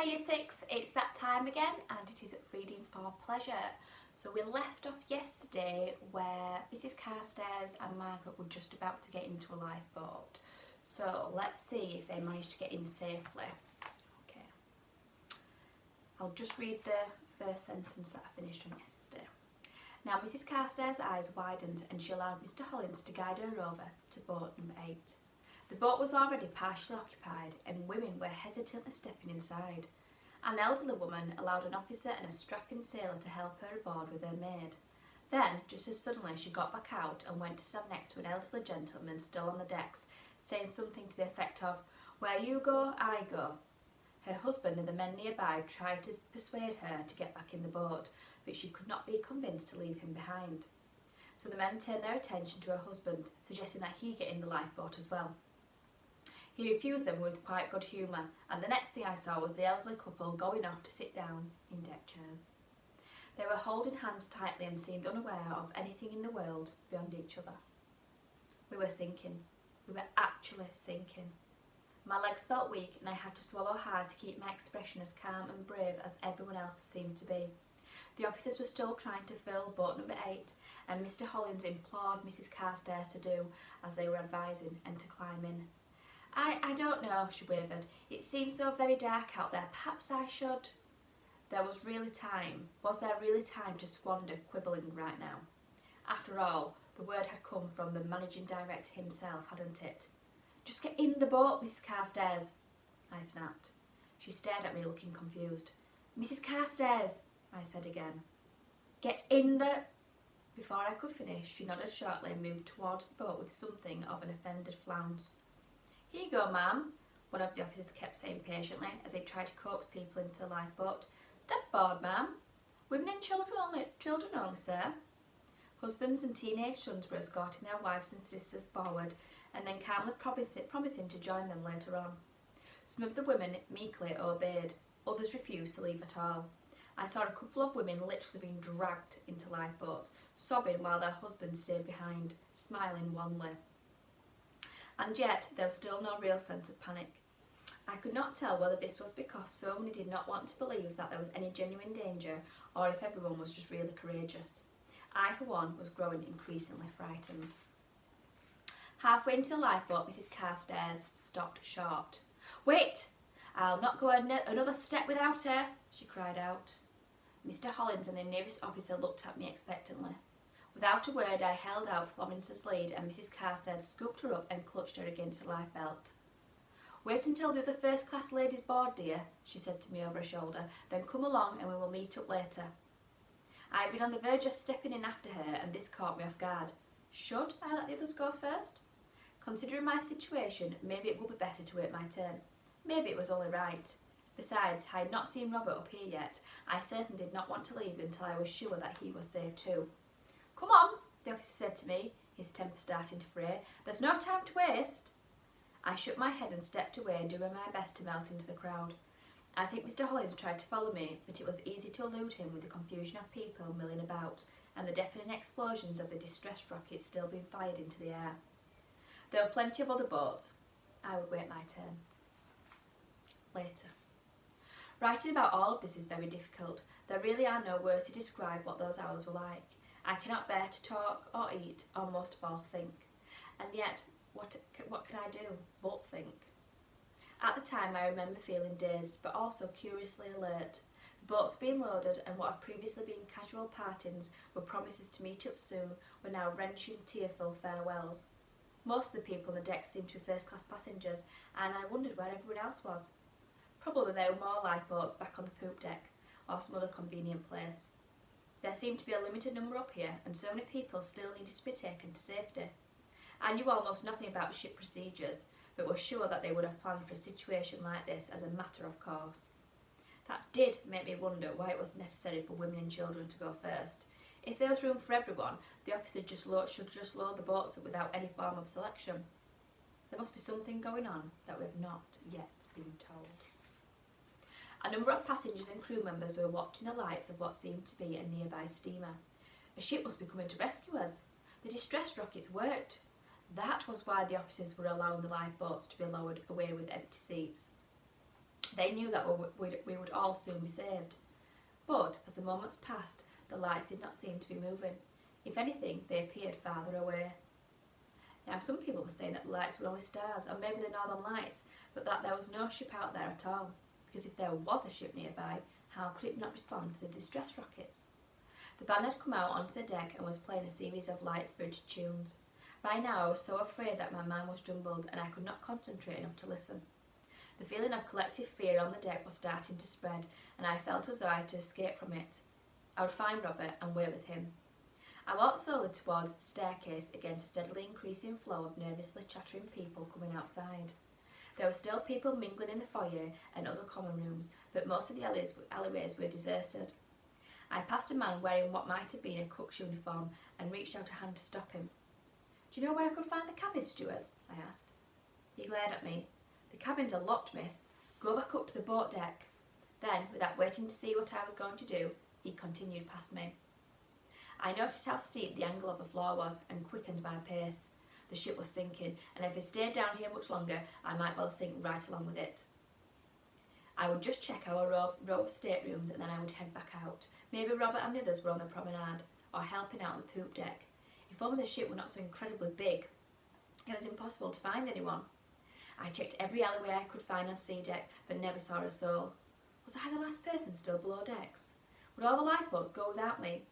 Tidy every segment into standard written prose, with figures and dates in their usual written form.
Hi Year 6, it's that time again and it is reading for pleasure. So we left off yesterday where Mrs Carstairs and Margaret were just about to get into a lifeboat. So let's see if they managed to get in safely. Okay, I'll just read the first sentence that I finished on yesterday. Now Mrs Carstairs' eyes widened and she allowed Mr Hollins to guide her over to boat number 8. The boat was already partially occupied and women were hesitantly stepping inside. An elderly woman allowed an officer and a strapping sailor to help her aboard with her maid. Then, just as suddenly, she got back out and went to stand next to an elderly gentleman still on the decks, saying something to the effect of, "Where you go, I go." Her husband and the men nearby tried to persuade her to get back in the boat, but she could not be convinced to leave him behind. So the men turned their attention to her husband, suggesting that he get in the lifeboat as well. He refused them with quite good humour, and the next thing I saw was the elderly couple going off to sit down in deck chairs. They were holding hands tightly and seemed unaware of anything in the world beyond each other. We were sinking. We were actually sinking. My legs felt weak and I had to swallow hard to keep my expression as calm and brave as everyone else seemed to be. The officers were still trying to fill boat number 8, and Mr Hollins implored Mrs Carstairs to do as they were advising and to climb in. I don't know, she wavered. It seems so very dark out there. Perhaps I should. Was there really time to squander quibbling right now? After all, the word had come from the managing director himself, hadn't it? "Just get in the boat, Mrs Carstairs," I snapped. She stared at me looking confused. "Mrs Carstairs," I said again. "Get in the..." Before I could finish, she nodded shortly and moved towards the boat with something of an offended flounce. "Here you go, ma'am," one of the officers kept saying patiently as they tried to coax people into the lifeboat. "Step aboard, ma'am. Women and children only, sir." Husbands and teenage sons were escorting their wives and sisters forward and then calmly promising to join them later on. Some of the women meekly obeyed, others refused to leave at all. I saw a couple of women literally being dragged into lifeboats, sobbing while their husbands stayed behind, smiling wanly. And yet there was still no real sense of panic. I could not tell whether this was because so many did not want to believe that there was any genuine danger or if everyone was just really courageous. I, for one, was growing increasingly frightened. Halfway into the lifeboat, Mrs Carstairs stopped short. "Wait! I'll not go another step without her," she cried out. Mr Hollins and the nearest officer looked at me expectantly. Without a word, I held out Florence's lead and Mrs Carstairs scooped her up and clutched her against the lifebelt. "Wait until the other first-class ladies board, dear," she said to me over her shoulder, "then come along and we will meet up later." I had been on the verge of stepping in after her and this caught me off guard. Should I let the others go first? Considering my situation, maybe it would be better to wait my turn. Maybe it was only right. Besides, I had not seen Robert up here yet. I certainly did not want to leave until I was sure that he was safe too. "Come on," the officer said to me, his temper starting to fray. "There's no time to waste." I shook my head and stepped away, doing my best to melt into the crowd. I think Mr Hollins tried to follow me, but it was easy to elude him with the confusion of people milling about and the deafening explosions of the distress rockets still being fired into the air. There were plenty of other boats. I would wait my turn. Later. Writing about all of this is very difficult. There really are no words to describe what those hours were like. I cannot bear to talk or eat or most of all think. And yet, what could I do but think? At the time I remember feeling dazed but also curiously alert. The boats being loaded and what had previously been casual partings were promises to meet up soon were now wrenching, tearful farewells. Most of the people on the deck seemed to be first-class passengers and I wondered where everyone else was. Probably there were more lifeboats back on the poop deck or some other convenient place. There seemed to be a limited number up here and so many people still needed to be taken to safety. I knew almost nothing about ship procedures, but was sure that they would have planned for a situation like this as a matter of course. That did make me wonder why it was necessary for women and children to go first. If there was room for everyone, the officer should just load the boats up without any form of selection. There must be something going on that we have not yet been told. A number of passengers and crew members were watching the lights of what seemed to be a nearby steamer. A ship must be coming to rescue us. The distress rockets worked. That was why the officers were allowing the lifeboats to be lowered away with empty seats. They knew that we would all soon be saved. But as the moments passed, the lights did not seem to be moving. If anything, they appeared farther away. Now, some people were saying that the lights were only stars, or maybe the Northern Lights, but that there was no ship out there at all, because if there was a ship nearby, how could it not respond to the distress rockets? The band had come out onto the deck and was playing a series of light-spirited tunes. By now I was so afraid that my mind was jumbled and I could not concentrate enough to listen. The feeling of collective fear on the deck was starting to spread, and I felt as though I had to escape from it. I would find Robert and wait with him. I walked slowly towards the staircase against a steadily increasing flow of nervously chattering people coming outside. There were still people mingling in the foyer and other common rooms, but most of the alleyways were deserted. I passed a man wearing what might have been a cook's uniform and reached out a hand to stop him. "Do you know where I could find the cabin stewards?" I asked. He glared at me. "The cabins are locked, miss. Go back up to the boat deck." Then, without waiting to see what I was going to do, he continued past me. I noticed how steep the angle of the floor was and quickened my pace. The ship was sinking, and if I stayed down here much longer, I might well sink right along with it. I would just check our row of staterooms and then I would head back out. Maybe Robert and the others were on the promenade, or helping out on the poop deck. If only the ship were not so incredibly big. It was impossible to find anyone. I checked every alleyway I could find on sea deck, but never saw a soul. Was I the last person still below decks? Would all the lifeboats go without me?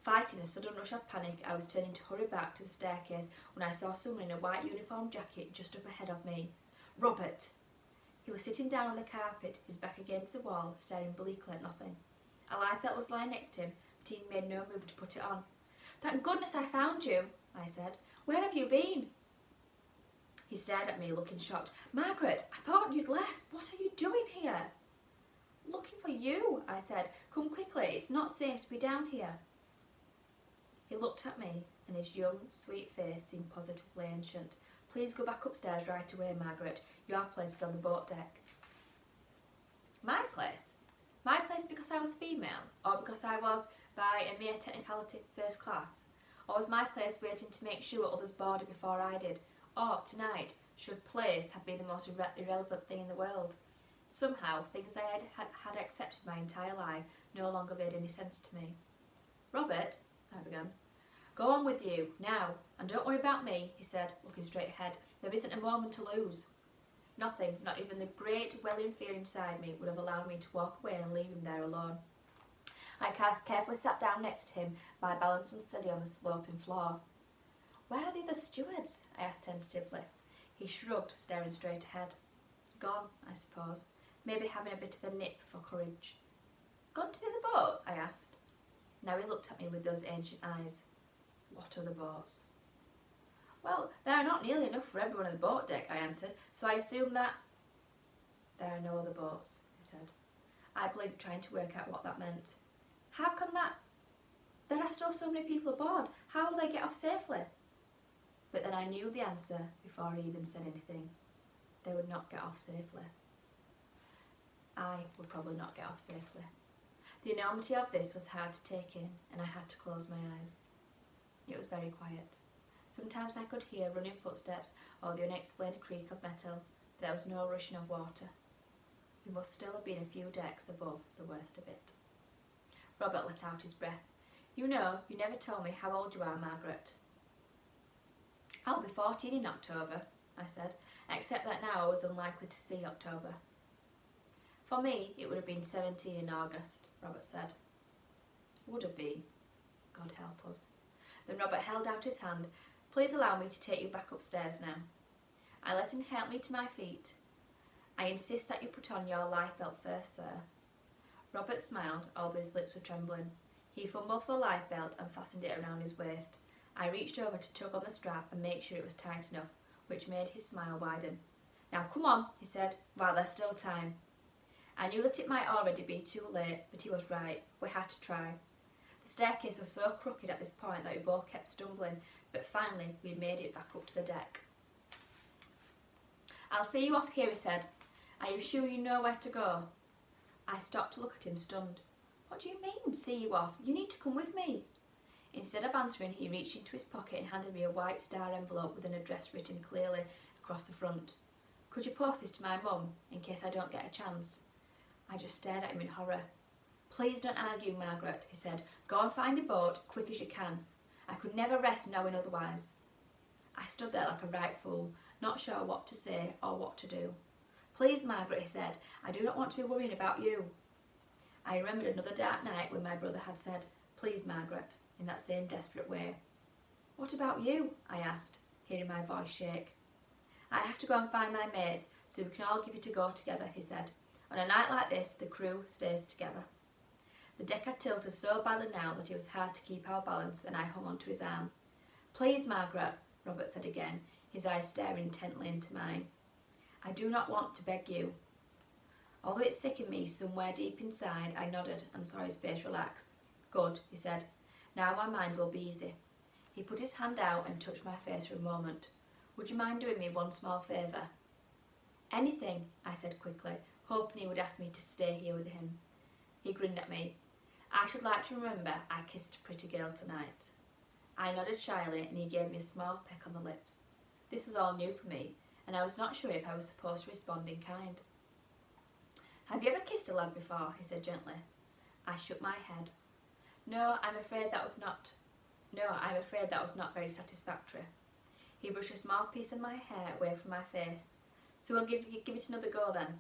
Fighting a sudden rush of panic, I was turning to hurry back to the staircase when I saw someone in a white uniform jacket just up ahead of me. Robert! He was sitting down on the carpet, his back against the wall, staring bleakly at nothing. A lifebelt was lying next to him, but he made no move to put it on. "Thank goodness I found you," I said. "Where have you been?" He stared at me, looking shocked. "Margaret, I thought you'd left. What are you doing here?" "Looking for you," I said. "Come quickly, it's not safe to be down here." He looked at me, and his young, sweet face seemed positively ancient. "Please go back upstairs right away, Margaret. Your place is on the boat deck." My place? My place because I was female, or because I was, by a mere technicality, first class? Or was my place waiting to make sure others boarded before I did? Or, tonight, should place have been the most irrelevant thing in the world? Somehow, things I had accepted my entire life no longer made any sense to me. "Robert," I began. "Go on with you, now, and don't worry about me," he said, looking straight ahead. "There isn't a moment to lose." Nothing, not even the great welling fear inside me, would have allowed me to walk away and leave him there alone. I carefully sat down next to him, my balance unsteady on the sloping floor. "Where are the other stewards?" I asked tentatively. He shrugged, staring straight ahead. "Gone, I suppose. Maybe having a bit of a nip for courage." "Gone to the other boats?" I asked. Now he looked at me with those ancient eyes. "What other boats?" "Well, there are not nearly enough for everyone on the boat deck," I answered, "so I assume that—" "There are no other boats," he said. I blinked, trying to work out what that meant. "How can that? There are still so many people aboard. How will they get off safely?" But then I knew the answer before he even said anything. They would not get off safely. I would probably not get off safely. The enormity of this was hard to take in, and I had to close my eyes. It was very quiet. Sometimes I could hear running footsteps or the unexplained creak of metal, but there was no rushing of water. We must still have been a few decks above the worst of it. Robert let out his breath. "You know, you never told me how old you are, Margaret." "I'll be 14 in October," I said, except that now I was unlikely to see October. "For me, it would have been 17 in August," Robert said. "Would have been. God help us." Then Robert held out his hand. "Please allow me to take you back upstairs now." I let him help me to my feet. "I insist that you put on your lifebelt first, sir." Robert smiled, although his lips were trembling. He fumbled for the lifebelt and fastened it around his waist. I reached over to tug on the strap and make sure it was tight enough, which made his smile widen. "Now come on," he said, "while there's still time." I knew that it might already be too late, but he was right. We had to try. The staircase was so crooked at this point that we both kept stumbling, but finally we made it back up to the deck. "I'll see you off here," he said. "Are you sure you know where to go?" I stopped to look at him, stunned. "What do you mean, see you off? You need to come with me." Instead of answering, he reached into his pocket and handed me a white star envelope with an address written clearly across the front. Could you post this to my mum in case I don't get a chance? I just stared at him in horror. Please don't argue, Margaret, he said. Go and find a boat, quick as you can. I could never rest knowing otherwise. I stood there like a right fool, not sure what to say or what to do. Please, Margaret, he said, I do not want to be worrying about you. I remembered another dark night when my brother had said, please, Margaret, in that same desperate way. What about you? I asked, hearing my voice shake. I have to go and find my mates so we can all give it a go together, he said. On a night like this, the crew stays together. The deck had tilted so badly now that it was hard to keep our balance, and I hung onto his arm. Please, Margaret, Robert said again, his eyes staring intently into mine. I do not want to beg you. Although it sickened me somewhere deep inside, I nodded and saw his face relax. Good, he said. Now my mind will be easy. He put his hand out and touched my face for a moment. Would you mind doing me one small favour? Anything, I said quickly, hoping he would ask me to stay here with him. He grinned at me. I should like to remember I kissed a pretty girl tonight. I nodded shyly and he gave me a small peck on the lips. This was all new for me, and I was not sure if I was supposed to respond in kind. Have you ever kissed a lad before? He said gently. I shook my head. No, I'm afraid that was not very satisfactory. He brushed a small piece of my hair away from my face. So we'll give it another go then.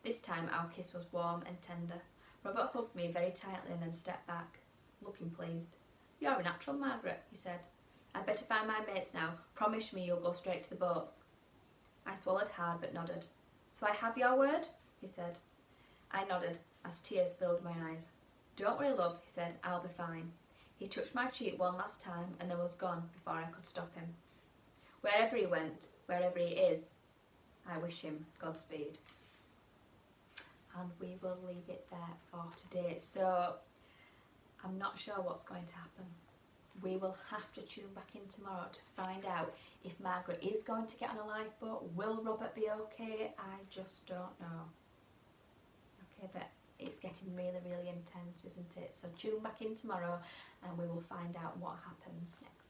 This time our kiss was warm and tender. Robert hugged me very tightly and then stepped back, looking pleased. You're a natural, Margaret, he said. I'd better find my mates now. Promise me you'll go straight to the boats. I swallowed hard but nodded. So I have your word? He said. I nodded as tears filled my eyes. Don't worry, love, he said. I'll be fine. He touched my cheek one last time and then was gone before I could stop him. Wherever he went, wherever he is, I wish him Godspeed. And we will leave it there for today. So I'm not sure what's going to happen. We will have to tune back in tomorrow to find out if Margaret is going to get on a lifeboat. Will Robert be okay? I just don't know. Okay, but it's getting really, really intense, isn't it? So tune back in tomorrow and we will find out what happens next.